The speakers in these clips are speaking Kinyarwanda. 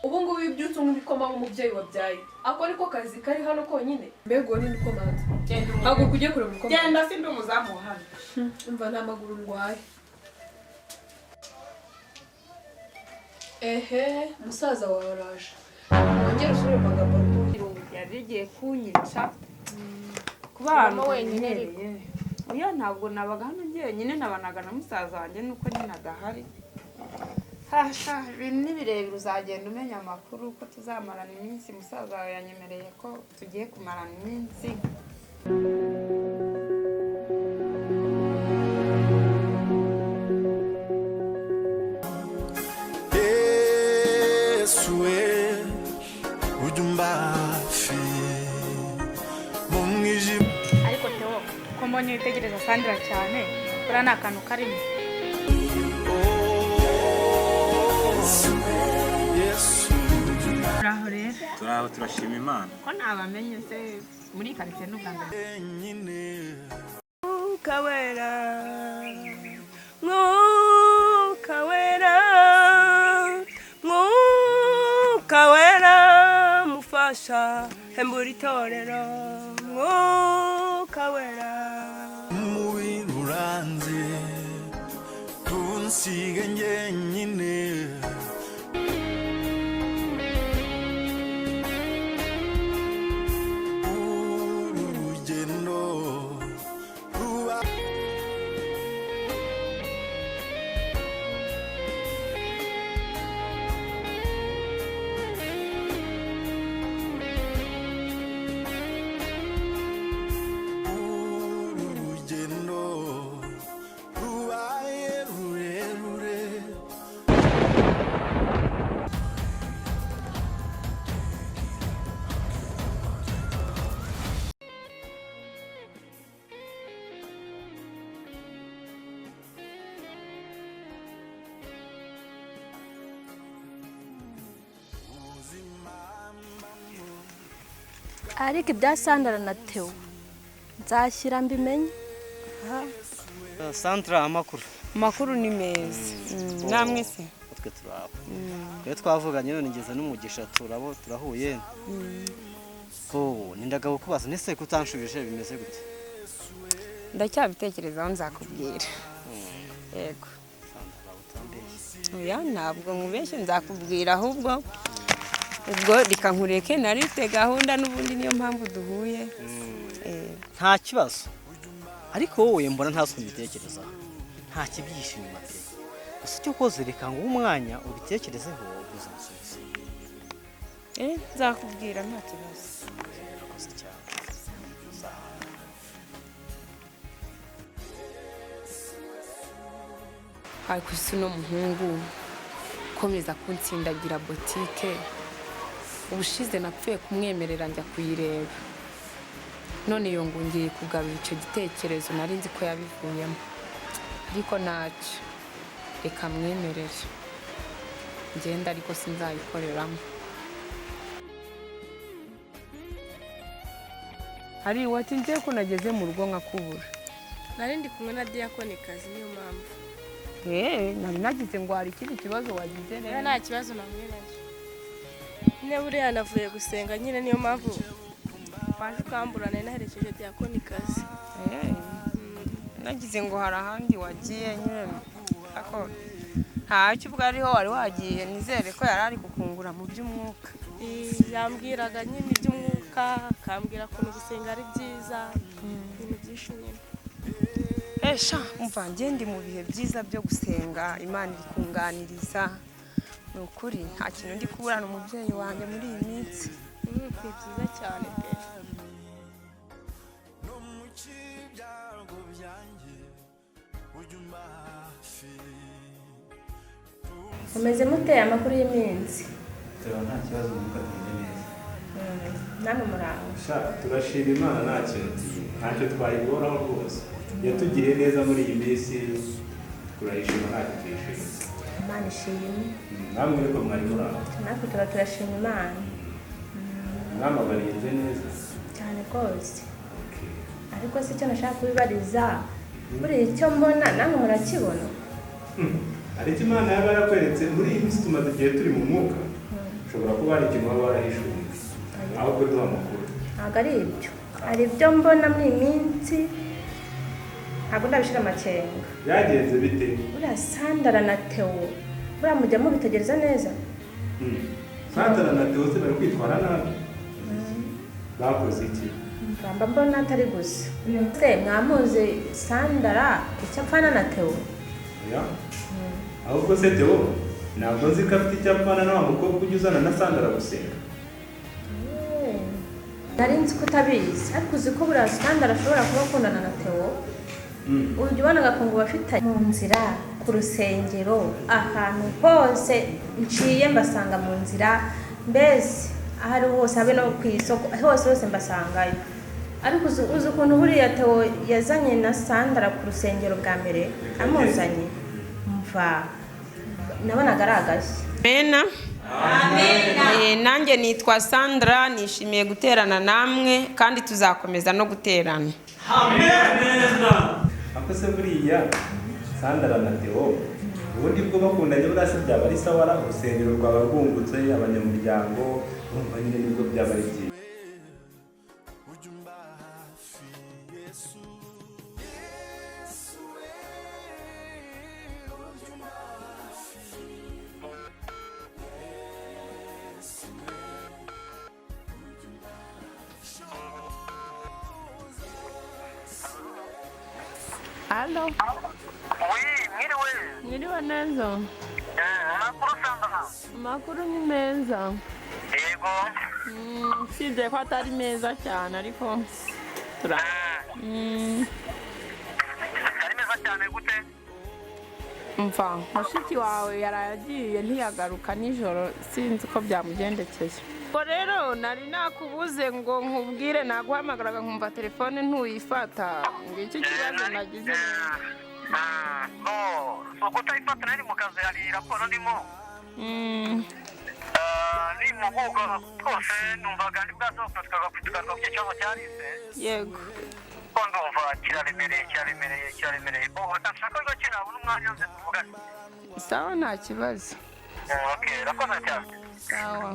ubu ngubu ibyutse nk'ibikoma nk'umubyeyi wabyaye ako niko kazi kari hano konyine mbego ni niko manza haguruka ujye kureba uko genda sindi umuzamu hano umva nta maguru ndwaye ehe musaza wawe araje wongere usubire mu magambo yabigiye kunyica kuba ahantu wenyine oya ntabwo nabaga hano njyenyine nabanaga na musaza wanjye nuko nyine adahari hasha ibintu ni birebire uzagenda umenya amakuru ko tuzamarana iminsi musaza wawe yanyemereye ko tugiye kumarana iminsi ariko Theo ko mbonye witegereza Sandra cyane buriya ni akantu karimo uraho rero turaho turashima Imana ko ntabamenye se muri karitsiye n'ubwanga mwuka wera mufasha hembura itorero mwuka wera mubintu uranze tunsige njyenyine ariko ibya Sandra na Theo nzashyira mbimenye Sandra amakuru ni meza namwe se twe turabo twe twavuganye none ngeze n'umugisha turahuye ko nindagabo kubaza nese kutanshubije bimeze gute ndacyabitekerezaho nzakubwira yego oya ntabwo nkubeshye nzakubwira ahubwo ubwo rikankureke narite gahunda n'ubundi niyo mpamvu duhuye nta kibazo ariko wowe mbona ntaswe mbitekereza nta kibyishe inyuma pe gusa cyo koze reka ngo umwanya ubitekerezeho uzansubiza nzakubwira nta kibazo ariko isi no muhungu komeza kuntsindagira botike ubushize napfuye kumwemerera njya kuyireba none iyo ngiye kugarura icyo gitekerezo nari nzi ko yabivuyemo ariko ntacyo reka mwemerere ngenda ariko sinzayikoreramo hari wati ngiye ko nageze mu rugo nkakubura nari ndi kumwe na Diakonikazi niyo mpamvu nari nagize ngo hari ikindi kibazo wagize rero nta kibazo namwe nacyo nyine buriya navuye gusenga nyine niyo mpamvu waje ukamburana naherekeje Diakonikazi nagize ngo hari ahandi wagiye nyine ako ntacyo ubwo ariho wari wagiye nizere ko yari ari kukungura mu by'umwuka yambwiraga nyine iby'umwuka akambwira ukuntu gusenga ari byiza ibintu byinshi nyine esha umva ngende mu bihe byiza byo gusenga Imana ikunganiriza ni ukuri nta kintu ndi kuburana umubyeyi wanjye muri iyi minsi ni byiza cyane pe umeze muteye amakuru y'iminsi nta kibazo nuko tumeze neza namwe muraho turashima Imana ntacyo twayigoraho rwose yatugiriye neza muri iyi minsi turayishima ntacyo tuyishima Imana ishimwe namwe ariko mwari muraho natwe turashima Imana mwama barinze neza cyane rwose ariko si cyo nashaka kubibariza buriya icyo mbona namwe murakibona hari icyo Imana yaba yarakweretse muri iyi minsi tumaze igihe turi mu mwuka ushobora kuba hari ikintu waba warahishuriwe ahubwo duha amakuru. ntabwo ari ibyo, hari ibyo mbona muri iyi minsi ntabwo ndabishira amakenga. Byagenze bite? Uriya Sandra na Theo buriya mujya mubitegereza neza. Sandra na Theo se bari kwitwara nabi? Bakoze iki? Mba mbona atari gusa. Se mwamuzi Sandra icyo apfana na Theo? Oya. Ahubwo se Theo ntabwo nzi ko afite icyo apfana na wa mukobwa ujya uzana na Sandra gusenga. Nari nzi ko utabizi, ariko uzi ko buriya Sandra ashobora kuba akundana na Theo. Ujya ubona agakungu bafite mu nzira, ku rusengero, ahantu hose nciye mbasanga mu nzira, mbese ahari hose habe no ku isoko hose mbasangayo. Ariko uzi ukuntu buriya Theo yazanye na Sandra ku rusengero bwa mbere amuzanye, mva nabonaga ari agashya. Amen. Nanjye nitwa Sandra, nishimiye guterana namwe kandi tuzakomeza no guterana. Amen. Ako se buriya Sandra na Theo ubundi bwo bakundanye burase byaba ari sawa ra urusengero rwaba rwungutse abanyamuryango urumva nyine nibwo byaba ari byiza. Halo. Mwiriwe neza. Amakuru ni meza. Yego. Usibye ko atari meza cyane ariko Atari meza cyane gute? Mva mushiki wawe yaragiye ntiyagaruka nijoro, sinzi ko byamugendekeye. Ko rero nari nakubuze ngo nkubwire, naguhamagaraga nkumva telefone ntuyifata, ngo iki kibazo nagize. So kutayifata nari mu kazi, hari raporo ndimo. Ni muhugo twose numvaga ndi bwasohoka tukavuga ku kibazo cyarize. Yego. Ko ndumva kiraremereye. Ndashaka ko kinabona umwanya wose tuvugane. Sawa, nta kibazo. Okay, rakoze cyane. Sawa.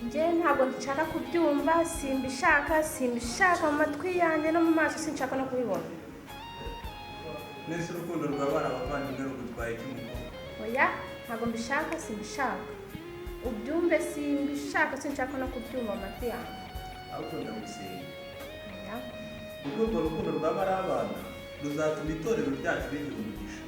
Njye ntabwo nshaka kubyumva, simbishaka mu matwi yanjye no mu maso, sinshaka no kubibona. Nese urukundo rw'abana bavandimwe rugutwaye cy'umukobwa? Oya, ntabwo mbishaka, simbishaka. Ubyumve, sinshaka no kubyumva mu matwi yanjye. Ahubwo ndagusenga. Oya. Urwo rukundo rw'abari abana ruzatuma itorero ryacu rigira umugisha.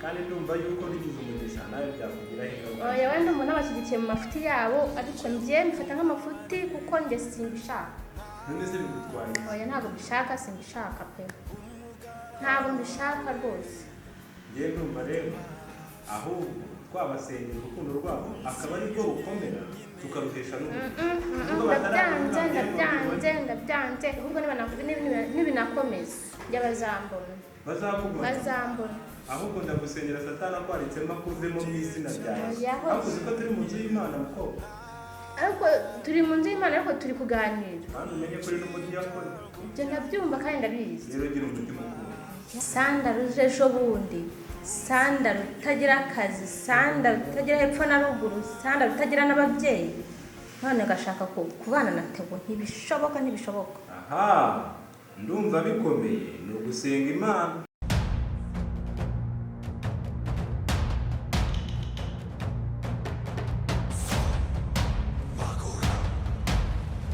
Kandi ndumva yuko rigize umugisha nawe byakugiraho ingaruka. Oya, wenda umuntu abashyigikiye mu mafuti yabo, ariko njye mbifata nk'amafuti kuko njye simbishaka. None se bigutwaye? Oya, ntabwo mbishaka, simbishaka pe. Ntabwo mbishaka rwose. Njye ndumva rero ahubwo twabasengera urukundo rwabo akaba ari rwo rukomera tukaruhesha ndabyanze ahubwo nibinakomeza njya bazambona. Ahubwo ndagusengera Satani akwaritsemo akuvemo mu izina ryawe. Ahubwo uzi ko turi mu nzu y'Imana mukobwa. Ariko turi mu nzu y'Imana, ariko turi kuganira. Kandi umenye ko uri n'umudiyakoni. Ibyo ndabyumva kandi ndabizi. Rero gira umutima ukunda. Sandra uje ejo bundi, Sandra utagira akazi, Sandra utagira hepfo na ruguru, Sandra utagira n'ababyeyi, none agashaka kubana na Theo. Ntibishoboka. Aha, ndumva bikomeye, ni ugusenga Imana.